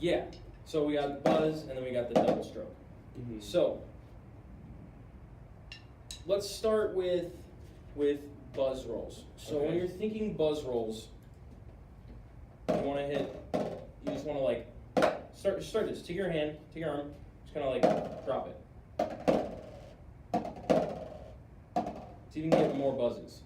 Yeah. So we got the buzz, and then we got the double stroke. Mm-hmm. So let's start with buzz rolls. So when you're thinking buzz rolls, you want to hit. You just want to like start this. Take your hand, take your arm, just kind of like drop it. So you can get more buzzes.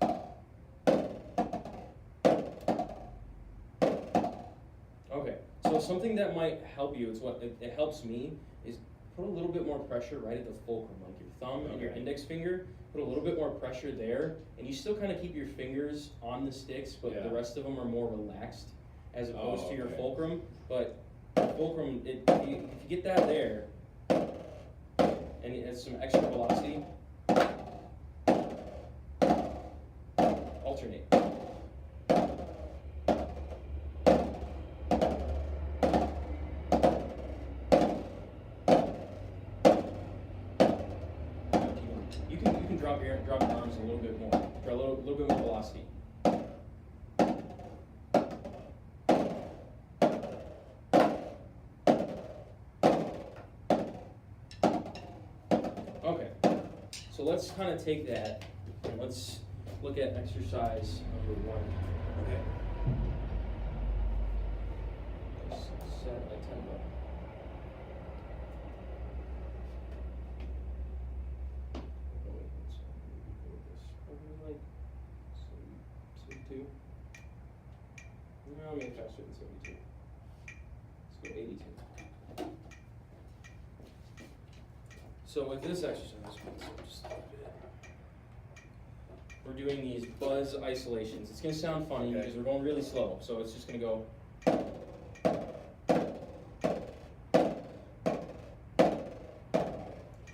Okay. So something that might help you, it helps me, is put a little bit more pressure right at the fulcrum, like your thumb and your index finger. Put a little bit more pressure there, and you still kind of keep your fingers on the sticks, but the rest of them are more relaxed as opposed to your fulcrum. But fulcrum, if you get that there, and it has some extra velocity, alternate. You can drop your arms a little bit more, for a little bit more velocity. Okay, so let's kind of take that and let's look at exercise number 1. Okay. Set a tempo. Like 72. No, maybe faster than 72. Let's go 82. So with this exercise, we're doing these buzz isolations. It's going to sound funny because we're going really slow. So it's just going to go.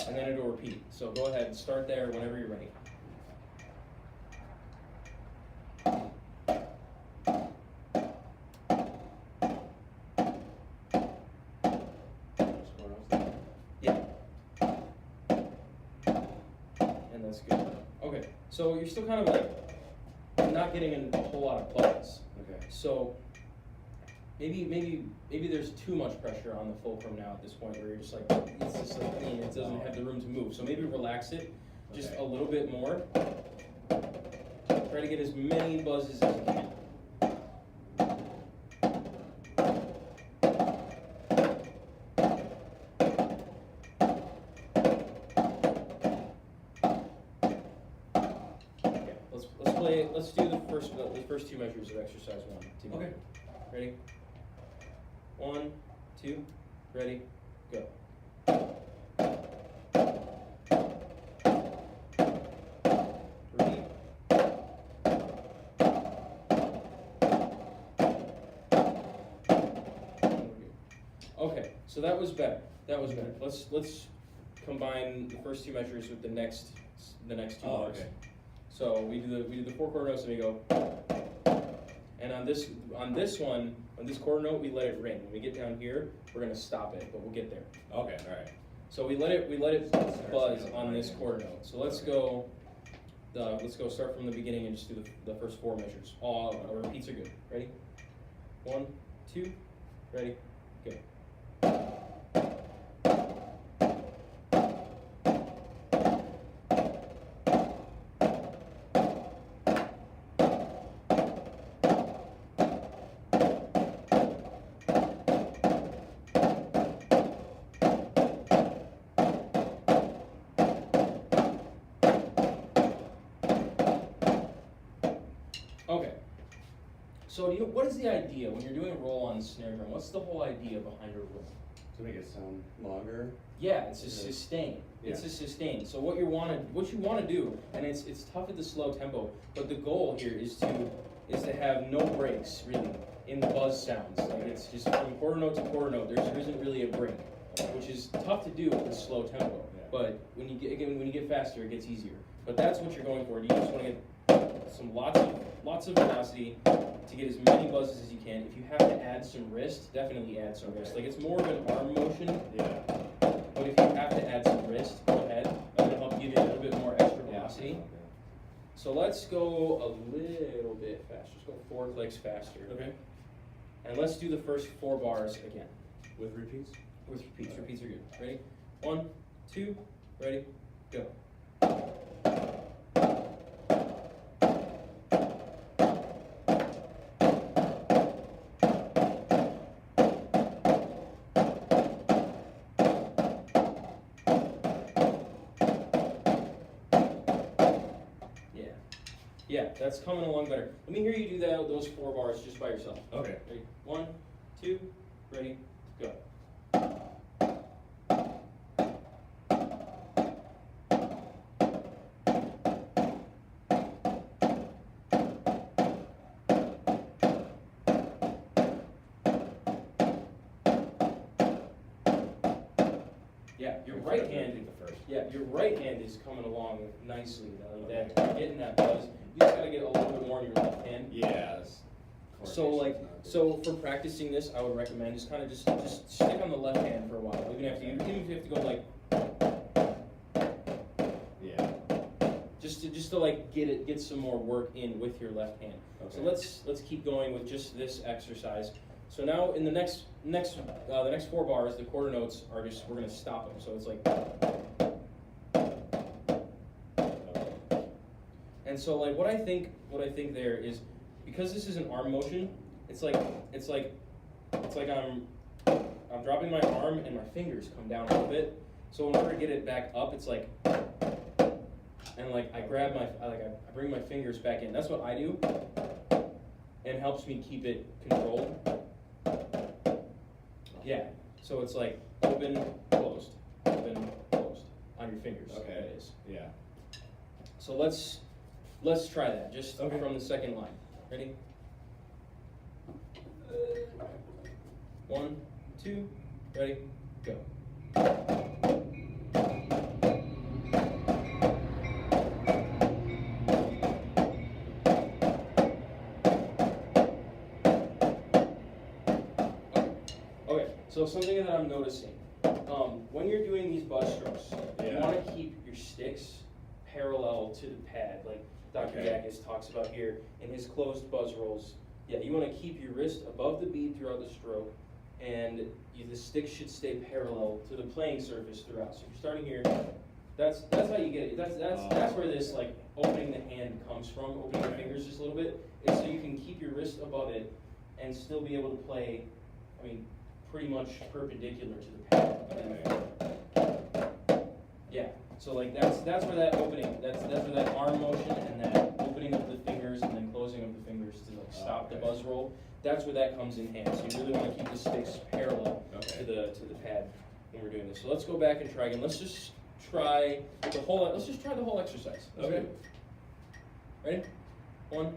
And then it'll repeat. So go ahead and start there whenever you're ready. That's good. Okay, so you're still kind of like not getting a whole lot of buzz. Okay. So maybe there's too much pressure on the fulcrum now at this point where you're just like it's just like clean. It doesn't have the room to move. So maybe relax it just a little bit more. Try to get as many buzzes as you can. Let's do the first 2 measures of exercise 1 together. Okay. Ready? 1, 2, ready, go. Repeat. Okay, so that was better. That was better. Let's combine the first 2 measures with the next 2 bars. Okay. So we do the 4 quarter notes and we go, and on this quarter note we let it ring. When we get down here, we're gonna stop it, but we'll get there. Okay, all right. So we let it buzz on this quarter note. So let's go start from the beginning and just do the first 4 measures. All repeats are good. Ready? 1, 2, ready, go. Okay, so what is the idea when you're doing a roll on the snare drum? What's the whole idea behind a roll? To make it sound longer. Yeah, it's a sustain. It's a sustain. So what you want to do, and it's tough at the slow tempo, but the goal here is to have no breaks really in the buzz sounds. Like it's just from quarter note to quarter note. There isn't really a break, which is tough to do with the slow tempo. But when you get faster, it gets easier. But that's what you're going for. You just want to get some lots of velocity to get as many buzzes as you can. If you have to add some wrist, definitely add some wrist. Like it's more of an arm motion. Yeah. But if you have to add some wrist, go ahead. I'm gonna help give you a little bit more extra velocity. Okay. So let's go a little bit faster. Let's go 4 clicks faster. Okay. And let's do the first 4 bars again. With repeats? With repeats. Repeats are good. Ready? 1, 2, ready, go. Yeah, that's coming along better. Let me hear you do that, those 4 bars just by yourself. Okay. Ready? 1, 2, ready, go. Yeah, your right hand. Yeah, your right hand is coming along nicely. Like that, you're getting that buzz. You just gotta get a little bit more in your left hand. Yes. So for practicing this, I would recommend just kind of just stick on the left hand for a while. Even if you have to go like. Yeah. Just to like get some more work in with your left hand. Okay. So let's keep going with just this exercise. So now in the next 4 bars, the quarter notes are just, we're gonna stop them. So it's like. And so like what I think there is, because this is an arm motion, it's like I'm dropping my arm and my fingers come down a little bit. So in order to get it back up, it's like, and like I bring my fingers back in. That's what I do, and it helps me keep it controlled. Yeah. So it's like open, closed on your fingers. Okay. That is. Yeah. So let's try that just from the second line. Ready? 1, 2, ready, go. Okay, so something that I'm noticing, when you're doing these buzz strokes, you want to keep your sticks parallel to the pad, like Dr. Yakis talks about here in his closed buzz rolls. Yeah, you want to keep your wrist above the bead throughout the stroke, and the stick should stay parallel to the playing surface throughout. So if you're starting here, that's how you get it. That's where this like opening the hand comes from, opening your fingers just a little bit, is so you can keep your wrist above it and still be able to play, I mean, pretty much perpendicular to the pad. Yeah. So like that's where that opening, that's where that arm motion and that opening of the fingers and then closing of the fingers to like stop the buzz roll, that's where that comes in hand. So you really want to keep the sticks parallel to the pad when we're doing this. So let's go back and try again. Let's just try the whole exercise. Let's Okay. do it. Ready? 1,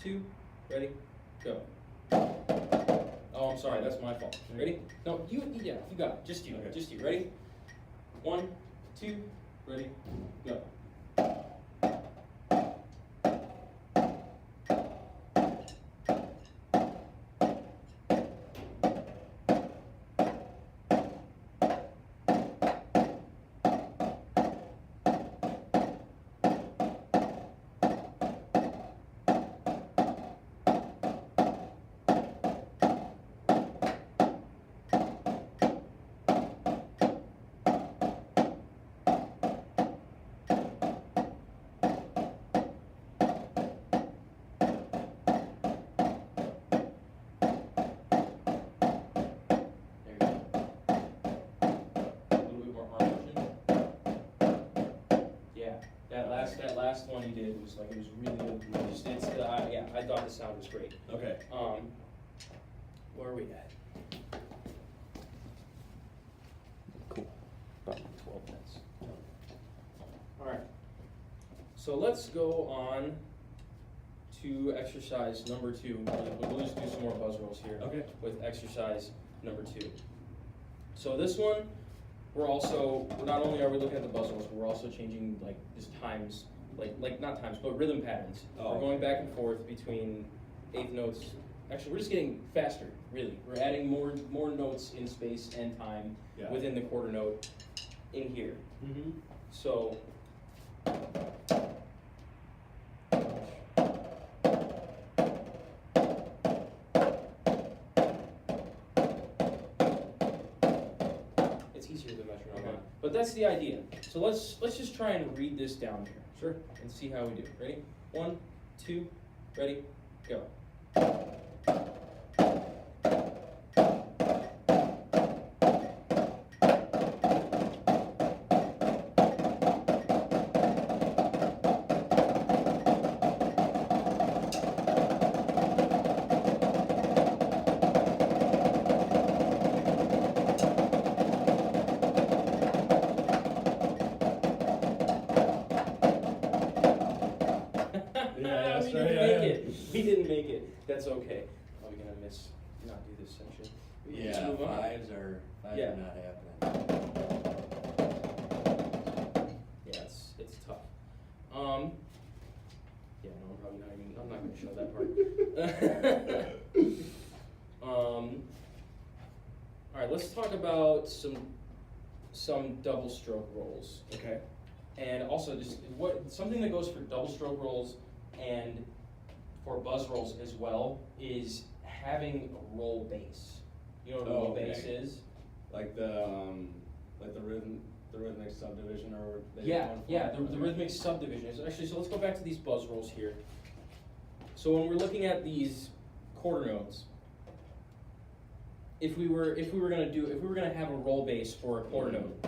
2, ready, go. Oh, I'm sorry, that's my fault. Ready? No, you got it. Just you. Okay. Just you. Ready? 1, 2, ready, go. That last one he did was like, it was really good. I thought the sound was great. Okay. Where are we at? Cool. About 12 minutes. All right. So let's go on to exercise number 2. We'll just do some more buzz rolls here. Okay. With exercise number 2. So this one, not only are we looking at the buzz rolls, but we're also changing like just times, like not times, but rhythm patterns. Oh. We're going back and forth between 8th notes. Actually, we're just getting faster, really. We're adding more notes in space and time within the quarter note in here. Mm-hmm. So. But that's the idea. So let's just try and read this down here. Sure. And see how we do. Ready? 1, 2, ready, go. We didn't make it. That's okay. Are we gonna not do this section? Let's Yeah, move on. fives are not happening. Yeah, it's tough. Yeah, no, I'm probably not even. I'm not gonna show that part. All right, let's talk about some double stroke rolls. Okay. And also just something that goes for double stroke rolls and for buzz rolls as well is having a roll bass. You know what a roll bass is? Like the rhythmic subdivision or the rhythmic subdivision is actually. So let's go back to these buzz rolls here. So when we're looking at these quarter notes, if we were gonna have a roll bass for a quarter note,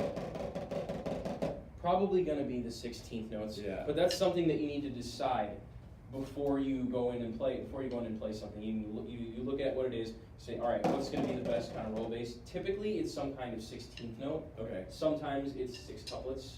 probably gonna be the 16th notes. Yeah. But that's something that you need to decide before you go in and play something. You look at what it is, say, all right, what's going to be the best kind of roll bass? Typically, it's some kind of 16th note. Okay. Sometimes it's 6 couplets.